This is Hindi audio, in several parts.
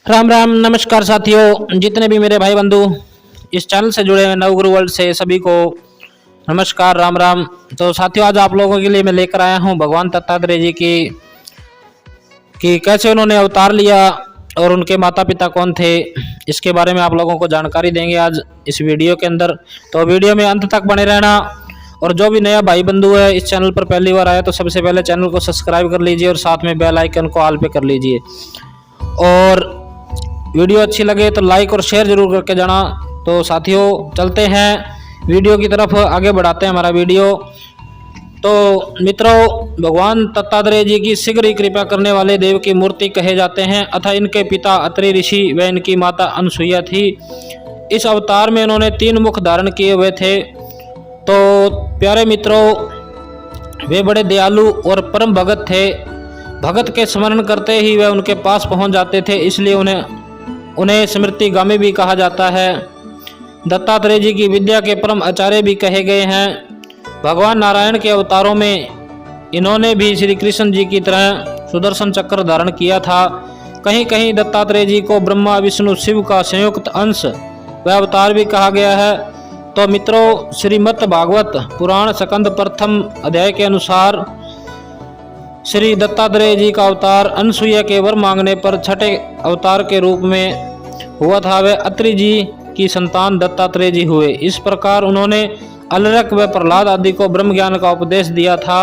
राम राम नमस्कार साथियों, जितने भी मेरे भाई बंधु इस चैनल से जुड़े हैं नवगुरु वर्ल्ड से सभी को नमस्कार राम राम। तो साथियों, आज आप लोगों के लिए मैं लेकर आया हूं भगवान दत्तात्रेय जी की कि कैसे उन्होंने अवतार लिया और उनके माता पिता कौन थे, इसके बारे में आप लोगों को जानकारी देंगे आज इस वीडियो के अंदर। तो वीडियो में अंत तक बने रहना। और जो भी नया भाई बंधु है इस चैनल पर पहली बार आया तो सबसे पहले चैनल को सब्सक्राइब कर लीजिए और साथ में बेल आइकन को ऑल पे कर लीजिए। और वीडियो अच्छी लगे तो लाइक और शेयर जरूर करके जाना। तो साथियों, चलते हैं वीडियो की तरफ, आगे बढ़ाते हैं हमारा वीडियो। तो मित्रों, भगवान दत्तात्रेय जी की शीघ्र ही कृपा करने वाले देव की मूर्ति कहे जाते हैं। अतः इनके पिता अत्रि ऋषि व इनकी माता अनसुईया थी। इस अवतार में इन्होंने 3 मुख धारण किए हुए थे। तो प्यारे मित्रों, वे बड़े दयालु और परम भगत थे। भगत के स्मरण करते ही वे उनके पास पहुंच जाते थे, इसलिए उन्हें स्मृतिगामी भी कहा जाता है। दत्तात्रेय जी की विद्या के परम आचार्य भी कहे गए हैं। भगवान नारायण के अवतारों में इन्होंने भी श्री कृष्ण जी की तरह सुदर्शन चक्र धारण किया था। कहीं कहीं दत्तात्रेय जी को ब्रह्मा विष्णु शिव का संयुक्त अंश व अवतार भी कहा गया है। तो मित्रों, श्रीमद् भागवत पुराण स्कंद प्रथम अध्याय के अनुसार श्री दत्तात्रेय जी का अवतार अनसुईया के वर मांगने पर छठे अवतार के रूप में हुआ था। वे अत्रि जी की संतान दत्तात्रेय जी हुए। इस प्रकार उन्होंने अलरक व प्रहलाद आदि को ब्रह्म ज्ञान का उपदेश दिया था।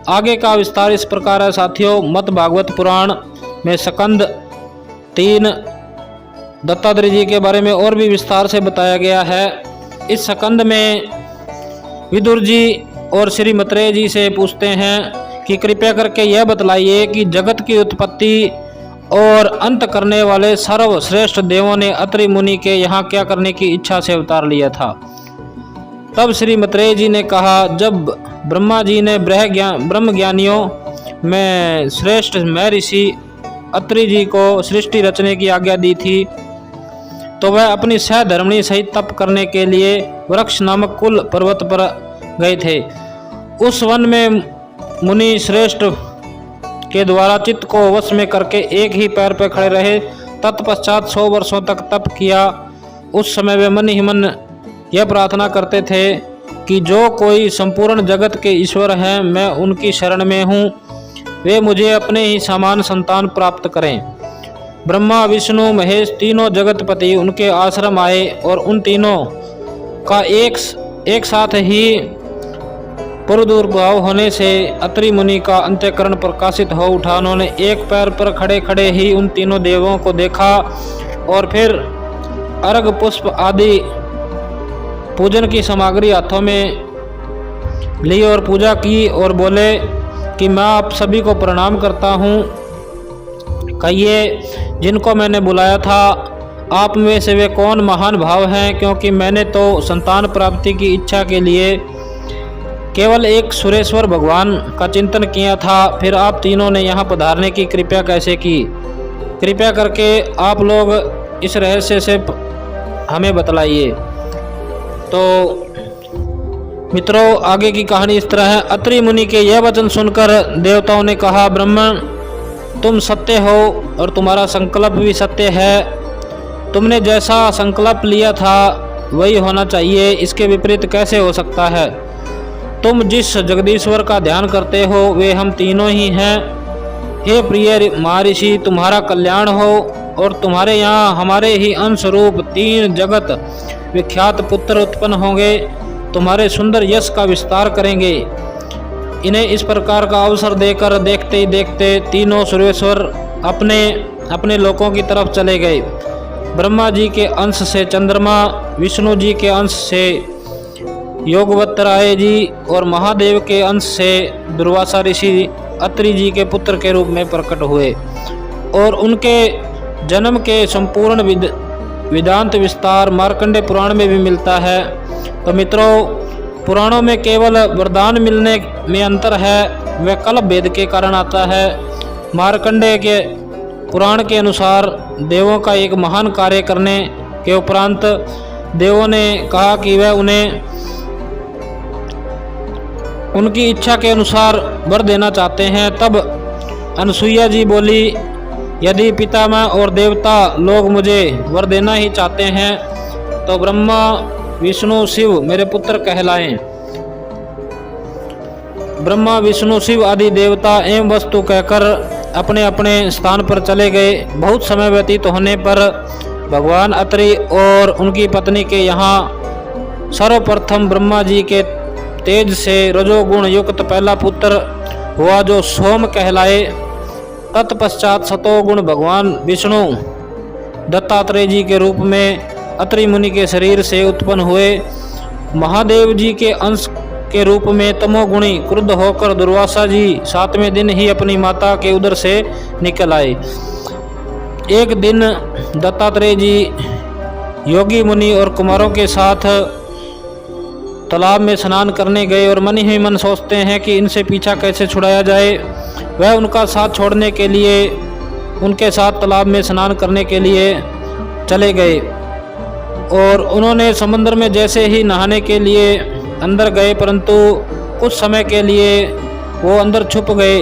आगे का विस्तार इस प्रकार है साथियों। मत भागवत पुराण में स्कंद 3 दत्तात्रेय जी के बारे में और भी विस्तार से बताया गया है। इस स्कंद में विदुर जी और श्री मैत्रेय जी से पूछते हैं कि कृपया करके यह बतलाइए कि जगत की उत्पत्ति और अंत करने वाले सर्वश्रेष्ठ देवों ने अत्रि मुनि के यहाँ क्या करने की इच्छा से अवतार लिया था। तब श्री मैत्रेय जी ने कहा, जब ब्रह्मा जी ने ब्रह्म ज्ञानियों में श्रेष्ठ मैं ऋषि अत्रि जी को सृष्टि रचने की आज्ञा दी थी, तो वह अपनी सहधर्मिणी सहित तप करने के लिए वृक्ष नामक कुल पर्वत पर गए थे। उस वन में मुनि श्रेष्ठ के द्वारा चित्त को वश में करके एक ही पैर पर खड़े रहे। तत्पश्चात 100 वर्षों तक तप किया। उस समय वे मन ही मन यह प्रार्थना करते थे कि जो कोई संपूर्ण जगत के ईश्वर हैं, मैं उनकी शरण में हूँ, वे मुझे अपने ही समान संतान प्राप्त करें। ब्रह्मा विष्णु महेश तीनों जगतपति उनके आश्रम आए और उन तीनों का एक साथ ही पुरुदुर्भाव होने से अत्रि मुनि का अंतःकरण प्रकाशित हो उठा। उन्होंने एक पैर पर खड़े खड़े ही उन तीनों देवों को देखा और फिर अर्घ पुष्प आदि पूजन की सामग्री हाथों में ली और पूजा की और बोले कि मैं आप सभी को प्रणाम करता हूँ। कहिए, जिनको मैंने बुलाया था, आप में से वे कौन महान भाव हैं, क्योंकि मैंने तो संतान प्राप्ति की इच्छा के लिए केवल एक सुरेश्वर भगवान का चिंतन किया था। फिर आप तीनों ने यहाँ पधारने की कृपया कैसे की? कृपया करके आप लोग इस रहस्य से हमें बतलाइए। तो मित्रों, आगे की कहानी इस तरह है। अत्रि मुनि के यह वचन सुनकर देवताओं ने कहा, ब्रह्मण, तुम सत्य हो और तुम्हारा संकल्प भी सत्य है। तुमने जैसा संकल्प लिया था वही होना चाहिए, इसके विपरीत कैसे हो सकता है? तुम जिस जगदीश्वर का ध्यान करते हो वे हम तीनों ही हैं। हे प्रिय महर्षि, तुम्हारा कल्याण हो और तुम्हारे यहाँ हमारे ही अंश रूप 3 जगत विख्यात पुत्र उत्पन्न होंगे, तुम्हारे सुंदर यश का विस्तार करेंगे। इन्हें इस प्रकार का अवसर देकर देखते ही देखते तीनों सुरेश्वर अपने अपने लोकों की तरफ चले गए। ब्रह्मा जी के अंश से चंद्रमा, विष्णु जी के अंश से योगवत्तराय जी और महादेव के अंश से दुर्वासा ऋषि अत्रि जी के पुत्र के रूप में प्रकट हुए। और उनके जन्म के संपूर्ण वेदांत विस्तार मार्कंडेय पुराण में भी मिलता है। तो मित्रों, पुराणों में केवल वरदान मिलने में अंतर है, वह कल्प भेद के कारण आता है। मार्कंडेय के पुराण के अनुसार देवों का एक महान कार्य करने के उपरांत देवों ने कहा कि वह उन्हें उनकी इच्छा के अनुसार वर देना चाहते हैं। तब अनसुईया जी बोली, यदि पितामह और देवता लोग मुझे वर देना ही चाहते हैं तो ब्रह्मा विष्णु शिव मेरे पुत्र कहलाएं। ब्रह्मा विष्णु शिव आदि देवता एवं वस्तु कहकर अपने अपने स्थान पर चले गए। बहुत समय व्यतीत होने पर भगवान अत्रि और उनकी पत्नी के यहाँ सर्वप्रथम ब्रह्मा जी के तेज से रजोगुण युक्त पहला पुत्र हुआ जो सोम कहलाए। तत्पश्चात सतोगुण भगवान विष्णु दत्तात्रेय जी के रूप में अत्रि मुनि के शरीर से उत्पन्न हुए। महादेव जी के अंश के रूप में तमोगुणी क्रुद्ध होकर दुर्वासा जी 7वें दिन ही अपनी माता के उदर से निकल आए। एक दिन दत्तात्रेय जी योगी मुनि और कुमारों के साथ तालाब में स्नान करने गए और मन ही मन सोचते हैं कि इनसे पीछा कैसे छुड़ाया जाए। वह उनका साथ छोड़ने के लिए उनके साथ तालाब में स्नान करने के लिए चले गए और उन्होंने समुद्र में जैसे ही नहाने के लिए अंदर गए, परंतु कुछ समय के लिए वो अंदर छुप गए,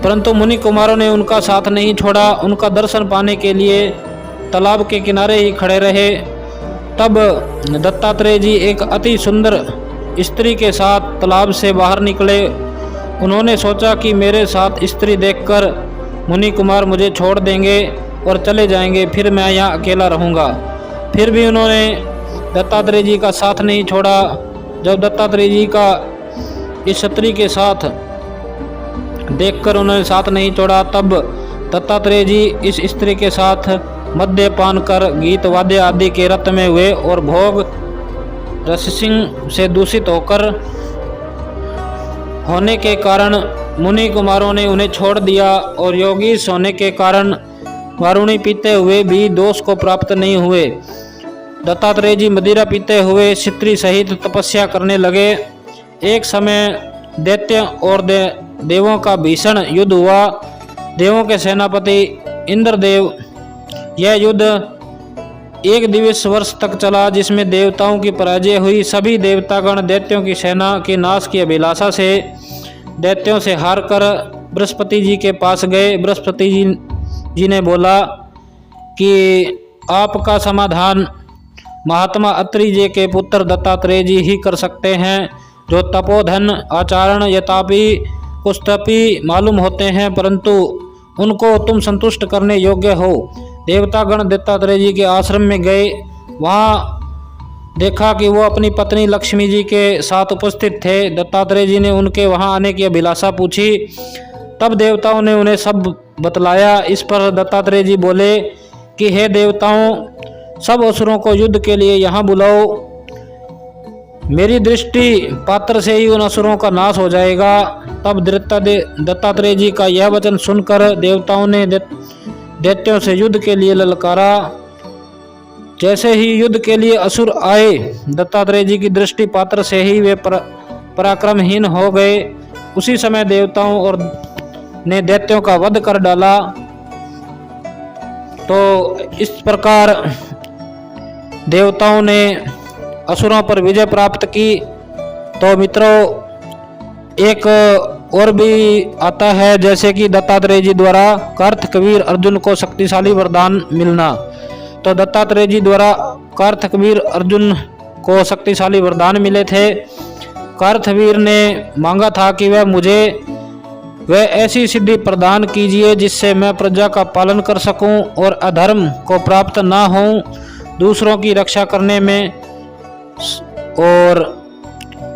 परंतु मुनि कुमारों ने उनका साथ नहीं छोड़ा। उनका दर्शन पाने के लिए तालाब के किनारे ही खड़े रहे। तब दत्तात्रेय जी एक अति सुंदर स्त्री के साथ तालाब से बाहर निकले। उन्होंने सोचा कि मेरे साथ स्त्री देखकर मुनि कुमार मुझे छोड़ देंगे और चले जाएंगे, फिर मैं यहाँ अकेला रहूँगा। फिर भी उन्होंने दत्तात्रेय जी का साथ नहीं छोड़ा। जब दत्तात्रेय जी का इस स्त्री के साथ देखकर उन्होंने साथ नहीं छोड़ा, तब दत्तात्रेय जी इस स्त्री के साथ मद्यपान कर गीत वाद्य आदि के रत में हुए और भोग रससिंह से दूषित होकर होने के कारण मुनि कुमारों ने उन्हें छोड़ दिया और योगी होने के कारण वारुणी पीते हुए भी दोष को प्राप्त नहीं हुए। दत्तात्रेय जी मदिरा पीते हुए क्षत्रिय सहित तपस्या करने लगे। एक समय दैत्य और देवों का भीषण युद्ध हुआ। देवों के सेनापति इंद्रदेव, यह युद्ध 1 दिवस वर्ष तक चला, जिसमें देवताओं की पराजय हुई। सभी देवतागण दैत्यों की सेना के नाश की अभिलाषा से दैत्यों से हारकर बृहस्पति जी के पास गए। बृहस्पति जी ने बोला कि आपका समाधान महात्मा अत्रि जी के पुत्र दत्तात्रेय जी ही कर सकते हैं, जो तपोधन आचरण यथापि कुस्तपी मालूम होते हैं, परंतु उनको तुम संतुष्ट करने योग्य हो। देवतागण दत्तात्रेय जी के आश्रम में गए। वहाँ देखा कि वो अपनी पत्नी लक्ष्मी जी के साथ उपस्थित थे। दत्तात्रेय जी ने उनके वहाँ आने की अभिलाषा पूछी। तब देवताओं ने उन्हें सब बतलाया। इस पर दत्तात्रेय जी बोले कि हे देवताओं, सब असुरों को युद्ध के लिए यहाँ बुलाओ। मेरी दृष्टि पात्र से ही उन असुरों का नाश हो जाएगा। तब दत्तात्रेय जी का यह वचन सुनकर देवताओं ने दैत्यों से युद्ध के लिए ललकारा। जैसे ही युद्ध के लिए असुर आए, दत्तात्रेय जी की दृष्टि पात्र से ही वे पराक्रमहीन हो गए। उसी समय देवताओं और ने दैत्यों का वध कर डाला। तो इस प्रकार देवताओं ने असुरों पर विजय प्राप्त की। तो मित्रों, एक और भी आता है, जैसे कि दत्तात्रेय जी द्वारा कार्तकवीर अर्जुन को शक्तिशाली वरदान मिलना। तो दत्तात्रेय जी द्वारा कार्तकवीर अर्जुन को शक्तिशाली वरदान मिले थे। कार्तवीर ने मांगा था कि वह ऐसी सिद्धि प्रदान कीजिए जिससे मैं प्रजा का पालन कर सकूं और अधर्म को प्राप्त ना होऊं, दूसरों की रक्षा करने में और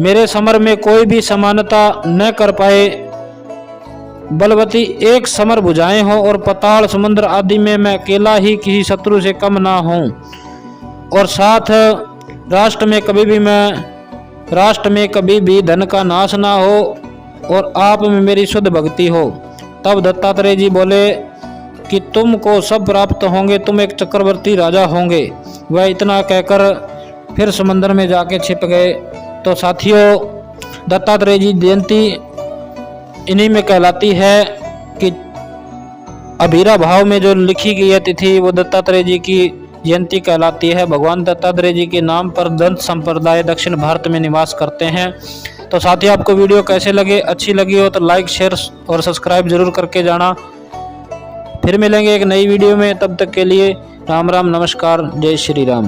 मेरे समर में कोई भी समानता न कर पाए। बलवती एक समर भुजाएं हो और पाताल समुद्र आदि में मैं अकेला ही किसी शत्रु से कम ना हूं, और साथ राष्ट्र में कभी भी धन का नाश ना हो और आप में मेरी शुद्ध भक्ति हो। तब दत्तात्रेय जी बोले कि तुमको सब प्राप्त होंगे, तुम एक चक्रवर्ती राजा होंगे। वह इतना कहकर फिर समंदर में जाके छिप गए। तो साथियों, दत्तात्रेय जी जयंती इन्हीं में कहलाती है कि अभीरा भाव में जो लिखी गई है तिथि, वो दत्तात्रेय जी की जयंती कहलाती है। भगवान दत्तात्रेय जी के नाम पर दंत संप्रदाय दक्षिण भारत में निवास करते हैं। तो साथियों, आपको वीडियो कैसे लगे, अच्छी लगी हो तो लाइक, शेयर और सब्सक्राइब जरूर करके जाना। फिर मिलेंगे एक नई वीडियो में, तब तक के लिए राम राम, नमस्कार, जय श्री राम।